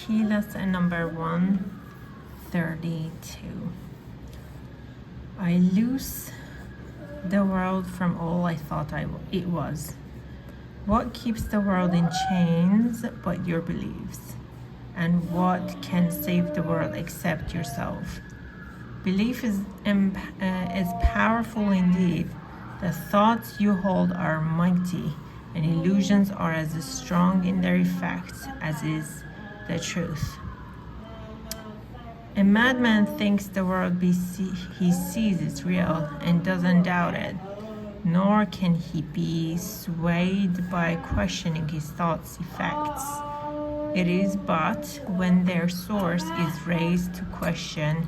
Key lesson number 132. I lose the world from all I thought it was. What keeps the world in chains but your beliefs? And what can save the world except yourself? Belief is powerful indeed. The thoughts you hold are mighty, and illusions are as strong in their effects as is the truth. A madman thinks the world he sees is real and doesn't doubt it, nor can he be swayed by questioning his thoughts' effects. It is but when their source is raised to question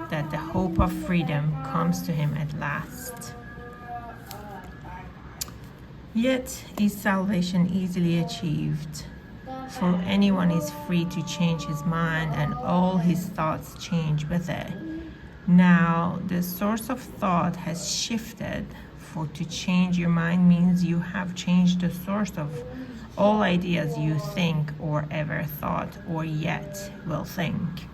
that the hope of freedom comes to him at last. Yet is salvation easily achieved, for anyone is free to change his mind, and all his thoughts change with it. Now, the source of thought has shifted, for to change your mind means you have changed the source of all ideas you think or ever thought or yet will think.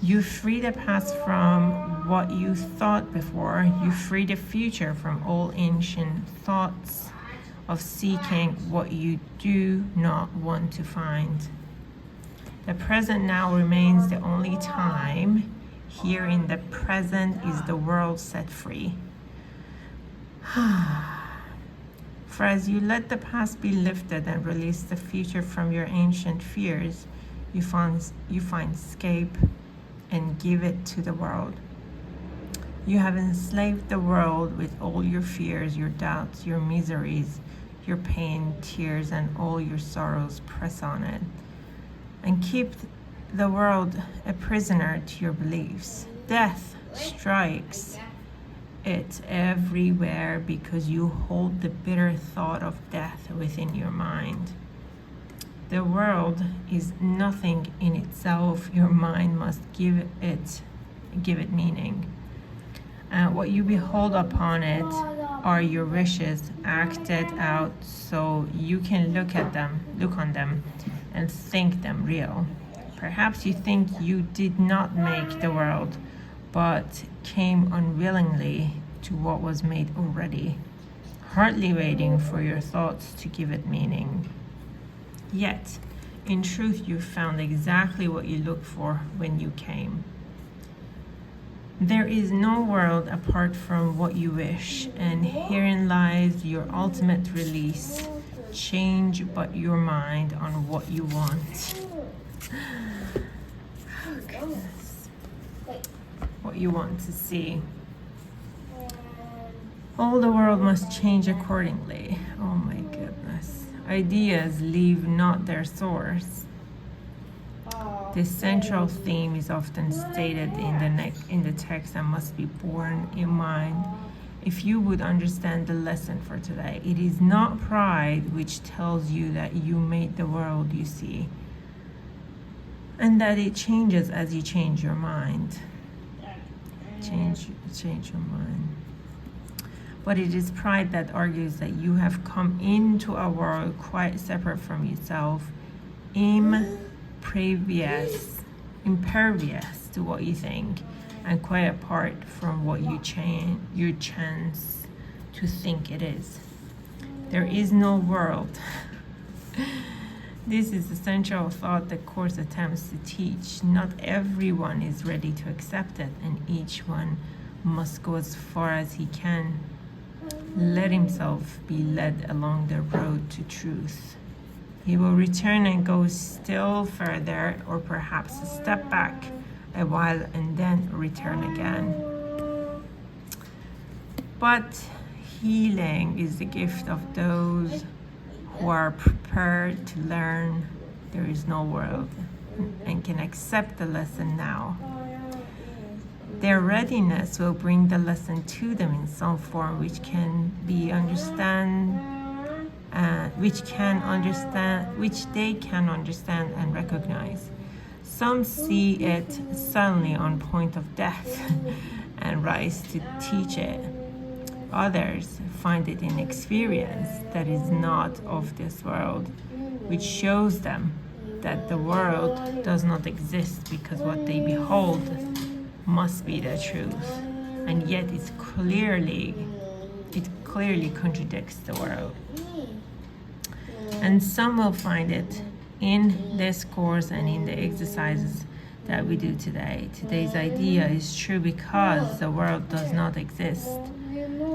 You free the past from what you thought before. You free the future from all ancient thoughts of seeking what you do not want to find. The present now remains the only time. Here in the present is the world set free. For as you let the past be lifted and release the future from your ancient fears, you find escape and give it to the world. You have enslaved the world with all your fears, your doubts, your miseries, your pain, tears, and all your sorrows. Press on it and keep the world a prisoner to your beliefs. Death strikes it everywhere because you hold the bitter thought of death within your mind. The world is nothing in itself. Your mind must give it meaning. What you behold upon it are your wishes acted out, so you can look on them, and think them real. Perhaps you think you did not make the world, but came unwillingly to what was made already, hardly waiting for your thoughts to give it meaning. Yet, in truth, you found exactly what you looked for when you came. There is no world apart from what you wish, and herein lies your ultimate release. Change but your mind on what you want. Oh, goodness. What you want to see. All the world must change accordingly. Oh my goodness. Ideas leave not their source. The central theme is often stated in the text and must be borne in mind if you would understand the lesson for today. It is not pride which tells you that you made the world you see, and that it changes as you change your mind. Change your mind. But it is pride that argues that you have come into a world quite separate from yourself, impervious to what you think, and quite apart from what you chance to think it is. There is no world. This is the central thought the Course attempts to teach. Not everyone is ready to accept it, and each one must go as far as he can. Let himself be led along the road to truth. He will return and go still further, or perhaps step back a while and then return again. But healing is the gift of those who are prepared to learn there is no world and can accept the lesson now. Their readiness will bring the lesson to them in some form which they can understand and recognize. Some see it suddenly on point of death and rise to teach it. Others find it in experience that is not of this world, which shows them that the world does not exist because what they behold must be the truth, and yet it clearly contradicts the world. And some will find it in this course and in the exercises that we do today. Today's idea is true because the world does not exist.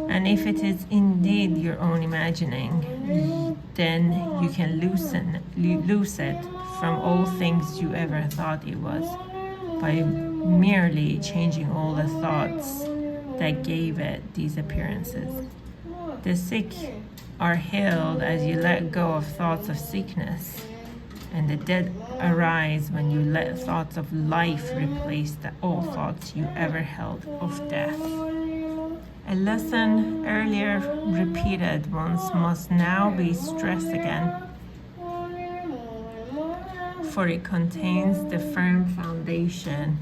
And if it is indeed your own imagining, then you can lose it from all things you ever thought it was by merely changing all the thoughts that gave it these appearances. The sick are healed as you let go of thoughts of sickness, and the dead arise when you let thoughts of life replace all thoughts you ever held of death. A lesson earlier repeated once must now be stressed again, for it contains the firm foundation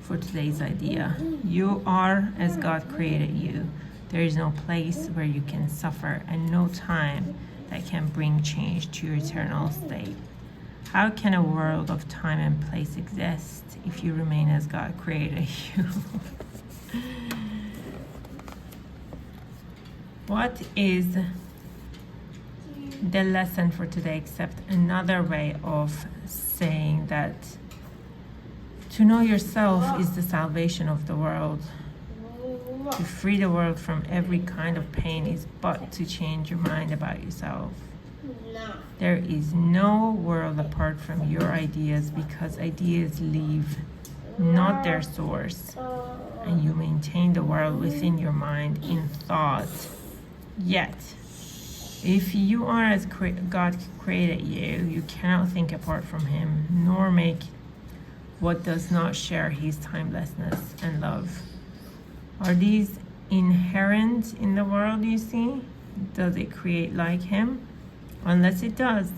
for today's idea. You are as God created you. There is no place where you can suffer and no time that can bring change to your eternal state. How can a world of time and place exist if you remain as God created you? What is the lesson for today except another way of saying that to know yourself is the salvation of the world? To free the world from every kind of pain is but to change your mind about yourself. There is no world apart from your ideas because ideas leave not their source, and you maintain the world within your mind in thought. Yet, if you are as God created you, you cannot think apart from Him, nor make what does not share His timelessness and love. Are these inherent in the world you see? Does it create like Him? Unless it does,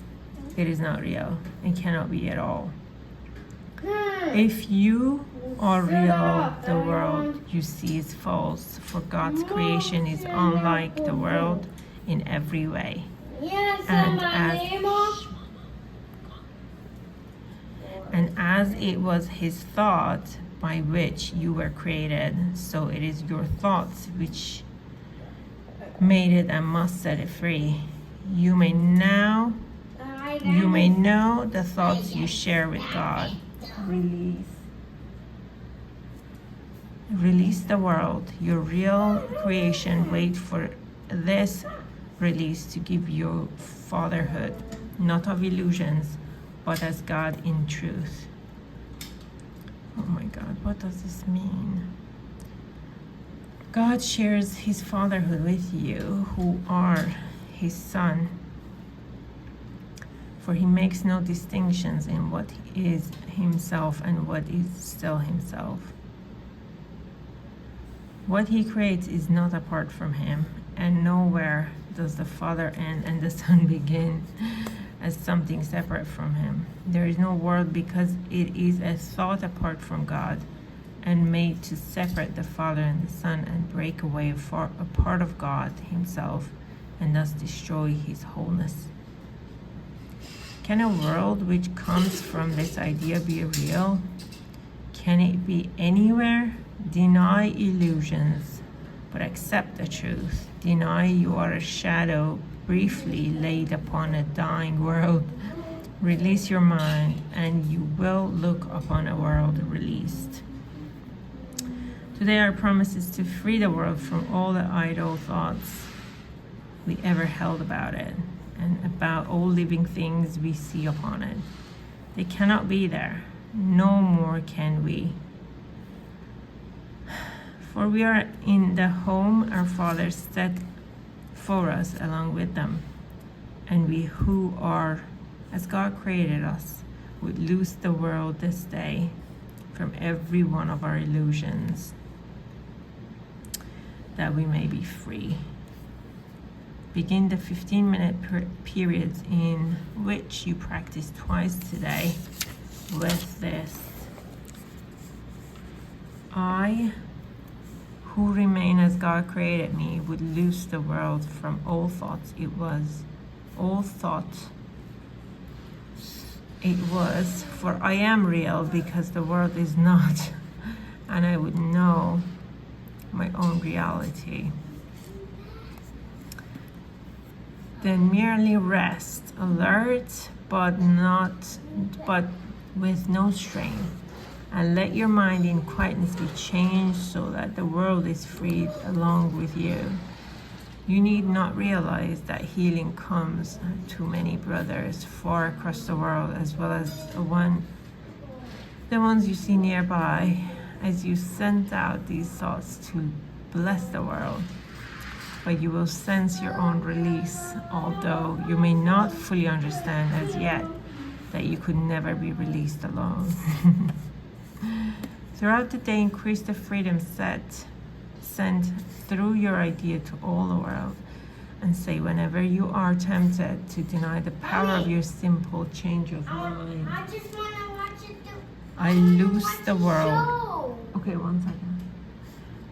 it is not real. It cannot be at all. If you are real, the world you see is false, for God's creation is unlike the world in every way. And as it was His thought by which you were created, so it is your thoughts which made it and must set it free. You may know the thoughts you share with God. Release the world, your real creation. Wait for this release to give you fatherhood, not of illusions, but as God in truth. Oh my God, what does this mean? God shares His fatherhood with you, who are His son. For He makes no distinctions in what is Himself and what is still Himself. What He creates is not apart from Him, and nowhere does the Father end and the Son begin as something separate from Him. There is no world because it is a thought apart from God and made to separate the Father and the Son and break away a part of God Himself and thus destroy His wholeness. Can a world which comes from this idea be real? Can it be anywhere? Deny illusions, but accept the truth. Deny you are a shadow briefly laid upon a dying world. Release your mind, and you will look upon a world released. Today our promise is to free the world from all the idle thoughts we ever held about it, and about all living things we see upon it. They cannot be there. No more can we. For we are in the home our Father set for us along with them. And we who are as God created us would loose the world this day from every one of our illusions, that we may be free. Begin the 15-minute periods in which you practice twice today with this. I, who remain as God created me, would loose the world from all thoughts it was, for I am real because the world is not, and I would know my own reality. Then merely rest, alert, but with no strain, and let your mind in quietness be changed so that the world is freed along with you. You need not realize that healing comes to many brothers far across the world, as well as the ones you see nearby, as you send out these thoughts to bless the world. But you will sense your own release, although you may not fully understand as yet that you could never be released alone. Throughout the day, increase the freedom sent through your idea to all the world, and say whenever you are tempted to deny the power of your simple change of mind, I just want to watch it. I loose the world. Okay, 1 second.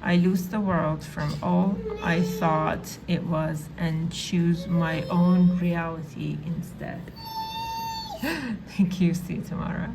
I loose the world from all I thought it was and choose my own reality instead. Thank you. See you tomorrow.